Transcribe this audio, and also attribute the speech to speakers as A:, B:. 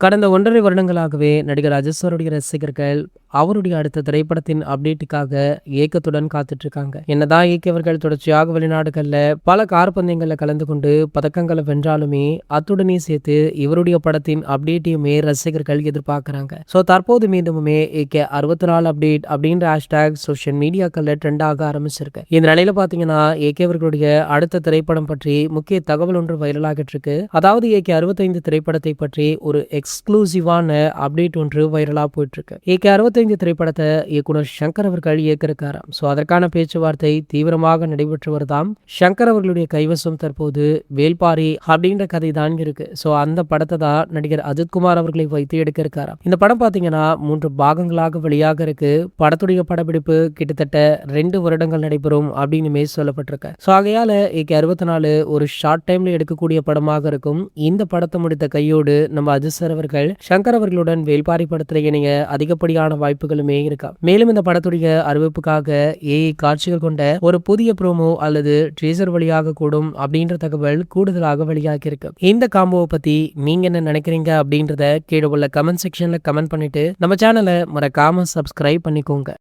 A: கடந்த 1.5 வருடங்களாகவே நடிகர் அஜித் ரசிகர்கள் அவருடைய அடுத்த திரைப்படத்தின் அப்டேட்டுக்காக ஏக்கத்துடன் காத்துட்டு இருக்காங்க. என்னதான் இயக்கியவர்கள் தொடர்ச்சியாக வெளிநாடுகள்ல பல காற்பந்தயங்கள்ல கலந்து கொண்டு பதக்கங்களை வென்றாலுமே அத்துடனே சேர்த்து இவருடைய படத்தின் அப்டேட்டையுமே ரசிகர்கள் எதிர்பார்க்கிறாங்க. தற்போது மீண்டுமே ஏகே 64 அப்டேட் அப்படின்ற ஹேஷ்டாக் சோஷியல் மீடியாக்கள்ல ட்ரெண்ட் ஆக ஆரம்பிச்சிருக்கு. இந்த நிலையில பாத்தீங்கன்னா ஏகே அவர்களுடைய அடுத்த திரைப்படம் பற்றி முக்கிய தகவல் ஒன்று வைரலாகிட்டு இருக்கு. அதாவது ஏகே 65 திரைப்படத்தை பற்றி ஒரு எக்ஸ்க்ளூசிவான அப்டேட் ஒன்று வைரலா போயிட்டு இருக்கு. ஏகே 65 திரைப்படத்தை இயக்குனர் சங்கர் அவர்கள் இயக்கிருக்காராம். அதற்கான பேச்சுவார்த்தை தீவிரமாக நடைபெற்று வருதாம். சங்கர் அவர்களுடைய கைவசம் தற்போது வேல்பாரி அப்படின்ற கதை தான் இருக்கு. அந்த படத்தை தான் நடிகர் அஜித்குமார் அவர்களை வைத்து எடுக்க இருக்காராம். இந்த படம் பாத்தீங்கன்னா 3 பாகங்களாக வெளியாக இருக்கு. படத்துடைய படப்பிடிப்பு கிட்டத்தட்ட 2 வருடங்கள் நடைபெறும் அப்படின்னு சொல்லப்பட்டிருக்கு. ஆகையால ஏகே 64 ஒரு ஷார்ட் டைம்ல எடுக்கக்கூடிய படமாக இருக்கும். இந்த படத்தை முடித்த கையோடு நம்ம அஜித் சார் அவர்கள் சங்கர் அவர்களுடன் வேல்பாரி படத்துல இணைய அதிகப்படியான வாய்ப்புகளுமே இருக்கா. மேலும் இந்த படத்துடைய அறிவிப்புக்காக ஏஐ காட்சிகள் கொண்ட ஒரு புதிய ப்ரோமோ அல்லது ட்ரீசர் வழியாக கூடும் அப்படின்ற தகவல் கூடுதலாக வெளியாகி இருக்கு. இந்த காம்போவை பத்தி நீங்க என்ன நினைக்கிறீங்க அப்படின்றத கீழே உள்ள கமெண்ட் செக்ஷன்ல கமெண்ட் பண்ணிட்டு நம்ம சேனலை மறக்காம சப்ஸ்கிரைப் பண்ணிக்கோங்க.